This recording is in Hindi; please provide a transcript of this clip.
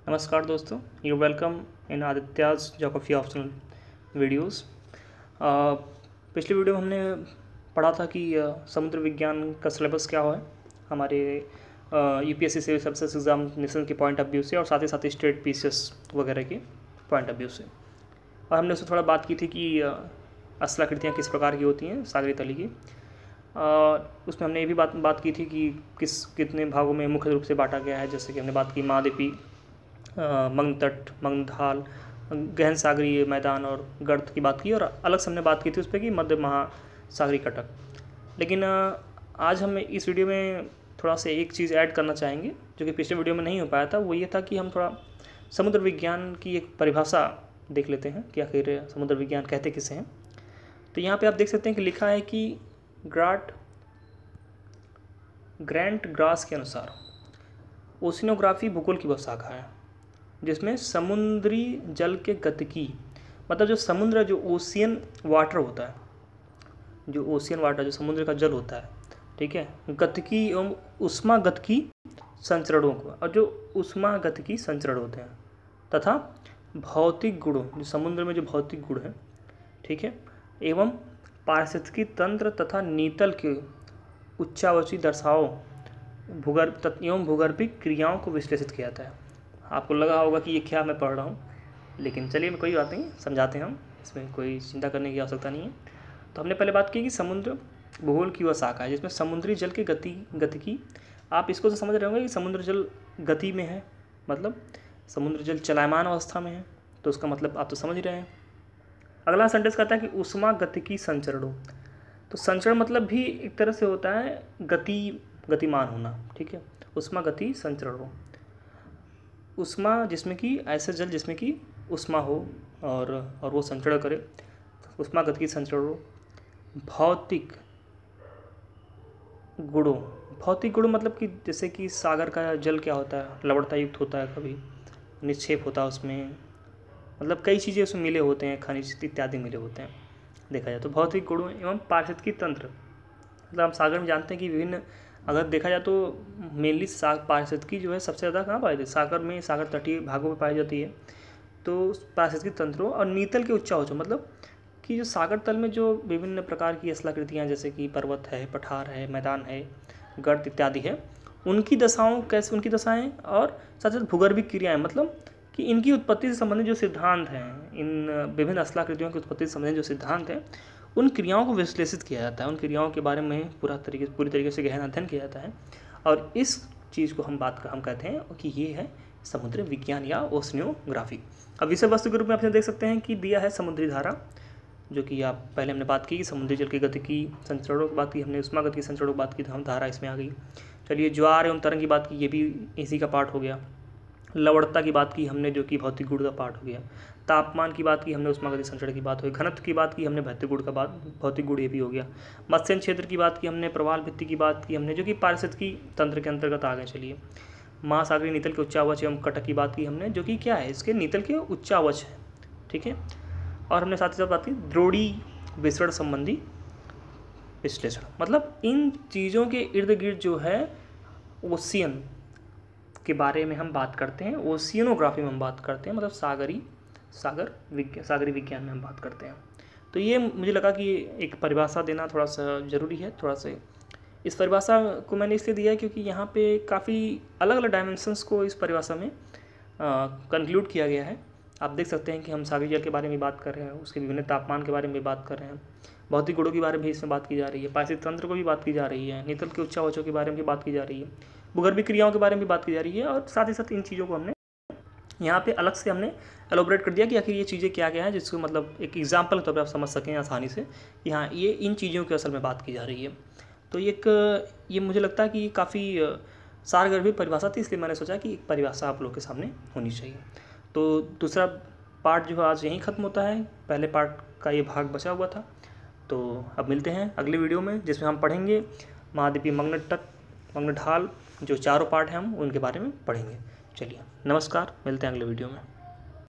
नमस्कार दोस्तों, you welcome in Aditya's geography optional videos. पिछली वीडियो में हमने पढ़ा था कि समुद्र विज्ञान का सिलेबस क्या है हमारे यूपीएससी सिविल सर्विसेज एग्जामिनेशन के पॉइंट ऑफ व्यू से और साथ ही स्टेट पीसीएस वगैरह के पॉइंट ऑफ व्यू से। और हमने उससे थोड़ा बात की थी कि स्थलाकृतियाँ किस प्रकार की होती हैं सागरी तली की। उसमें हमने ये भी बात की थी कि कितने भागों में मुख्य रूप से बांटा गया है, जैसे कि हमने बात की महाद्वीपी, मंग तट, मंग ढाल, गहन सागरीय मैदान और गर्त की बात की, और अलग से हमने बात की थी उस पर कि मध्य महासागरीय कटक। लेकिन आज हम इस वीडियो में थोड़ा सा एक चीज़ ऐड करना चाहेंगे जो कि पिछले वीडियो में नहीं हो पाया था। वो ये था कि हम थोड़ा समुद्र विज्ञान की एक परिभाषा देख लेते हैं कि आखिर समुद्र विज्ञान कहते किसे हैं। तो यहाँ पे आप देख सकते हैं कि लिखा है कि ग्रैंट ग्रास के अनुसार ओशिनोग्राफी भूगोल की वह शाखा है जिसमें समुद्री जल के गतिकी, मतलब जो समुद्र, जो ओशियन वाटर होता है, जो समुद्र का जल होता है, ठीक है, गतिकी एवं उष्मागतिकी संचरणों को, और जो उष्मागतिकी संचरण होते हैं तथा भौतिक गुणों, जो समुद्र में जो भौतिक गुण हैं, ठीक है, एवं पारिस्थितिकी तंत्र तथा नीतल के उच्चावची दर्शाओ एवं भूगर्भिक क्रियाओं को विश्लेषित किया जाता है। आपको लगा होगा कि ये क्या मैं पढ़ रहा हूँ, लेकिन चलिए कोई बात नहीं, समझाते हैं हम, इसमें कोई चिंता करने की आवश्यकता नहीं है। तो हमने पहले बात की कि समुद्र भूगोल की वह शाखा है जिसमें समुद्री जल की गतिकी, आप इसको तो समझ रहे होंगे कि समुद्र जल गति में है, मतलब समुद्र जल चलायमान अवस्था में है, तो उसका मतलब आप तो समझ ही रहे हैं। अगला सेंटेंस कहता है कि उष्मागतिकी संचरणों, तो संचरण मतलब भी एक तरह से होता है गतिमान होना, ठीक है, उष्मागति संचरणों। उष्मा जिसमें कि ऐसे जल जिसमें कि उष्मा हो और वो संचरण करे, उष्मागतिकी संचरणों। भौतिक गुणों मतलब कि जैसे कि सागर का जल क्या होता है, लवणता युक्त होता है, कभी निक्षेप होता है उसमें, मतलब कई चीज़ें उसमें मिले होते हैं, खनिज इत्यादि मिले होते हैं देखा जाए तो। भौतिक गुणों एवं पारिस्थितिकी तंत्र, मतलब हम सागर में जानते हैं कि विभिन्न, अगर देखा जाए तो मेनली पारिस्थितिकी जो है सबसे ज़्यादा कहाँ पाई जाती है, सागर में, सागर तटीय भागों में पाई जाती है। तो पारिस्थितिकी तंत्रों और नीतल के उच्चावचों, मतलब कि जो सागर तल में जो विभिन्न प्रकार की स्थलाकृतियाँ जैसे कि पर्वत है, पठार है, मैदान है, गर्त इत्यादि है, उनकी दशाओं कैसे, उनकी दशाएँ और साथ साथ भूगर्भिक क्रियाएँ, मतलब कि इनकी उत्पत्ति से संबंधित जो सिद्धांत हैं, इन विभिन्न स्थलाकृतियों की उत्पत्ति से संबंधित जो सिद्धांत हैं, उन क्रियाओं को विश्लेषित किया जाता है, उन क्रियाओं के बारे में पूरी तरीके से गहन अध्ययन किया जाता है। और इस चीज़ को हम कहते हैं कि ये है समुद्र विज्ञान या ओशिनोग्राफी। अब विषय वस्तु के रूप में आप देख सकते हैं कि दिया है समुद्री धारा, जो कि आप पहले हमने बात की समुद्री जल की गतिकी संचरणों की बात की, हमने उष्मागतिकी संचरणों की बात की, तो हम धारा इसमें आ गई। चलिए ज्वार एवं तरंग की बात की, ये भी इसी का पार्ट हो गया। लवणता की बात की हमने, जो कि भौतिक गुण का पार्ट हो गया। तापमान की बात की हमने, उष्मागतिकी संचरण की बात हुई। घनत्व की बात की हमने, भौतिक गुण ये भी हो गया। मत्स्यन क्षेत्र की बात की हमने, प्रवाल भित्ति की बात की हमने, जो कि पारिस्थितिकी तंत्र के अंतर्गत आ गए। चलिए महासागरीय नीतल के उच्चावच एवं कटक की बात की हमने, जो कि क्या है, इसके नीतल के उच्चावच है, ठीक है। और हमने साथ ही साथ बात की द्रोणी विसरण संबंधी विश्लेषण, मतलब इन चीज़ों के इर्द गिर्द जो है ओशियन के बारे में हम बात करते हैं, ओशियनोग्राफी में हम बात करते हैं, मतलब सागरी विज्ञान में हम बात करते हैं। तो ये मुझे लगा कि एक परिभाषा देना थोड़ा सा ज़रूरी है। थोड़ा सा इस परिभाषा को मैंने इसलिए दिया है क्योंकि यहाँ पे काफ़ी अलग अलग डायमेंशंस को इस परिभाषा में कंक्लूड किया गया है। आप देख सकते हैं कि हम सागरी जल के बारे में बात कर रहे हैं, उसके विभिन्न तापमान के बारे में बात कर रहे हैं, भौतिक गुणों के बारे में भी इसमें बात की जा रही है, पारिस्थितिक तंत्र को भी बात की जा रही है, नीतल के उच्चावचों के बारे में भी बात की जा रही है, भूगर्भिक क्रियाओं के बारे में भी बात की जा रही है। और साथ ही साथ इन चीज़ों को हमने यहाँ पे अलग से हमने एलोबरेट कर दिया कि आखिर ये चीज़ें क्या क्या हैं, जिसको मतलब एक एग्जाम्पल के तौर पर आप समझ सकें आसानी से कि हाँ ये इन चीज़ों की असल में बात की जा रही है। तो ये मुझे लगता है कि काफ़ी सारगर्भित परिभाषा थी, इसलिए मैंने सोचा कि एक परिभाषा आप लोग के सामने होनी चाहिए। तो दूसरा पार्ट जो है आज यहीं ख़त्म होता है, पहले पार्ट का ये भाग बचा हुआ था। तो अब मिलते हैं अगले वीडियो में, जिसमें हम पढ़ेंगे महाद्वीपीय मंग तट, मंग ढाल, जो चारों पार्ट हैं हम उनके बारे में पढ़ेंगे। चलिए नमस्कार, मिलते हैं अगले वीडियो में।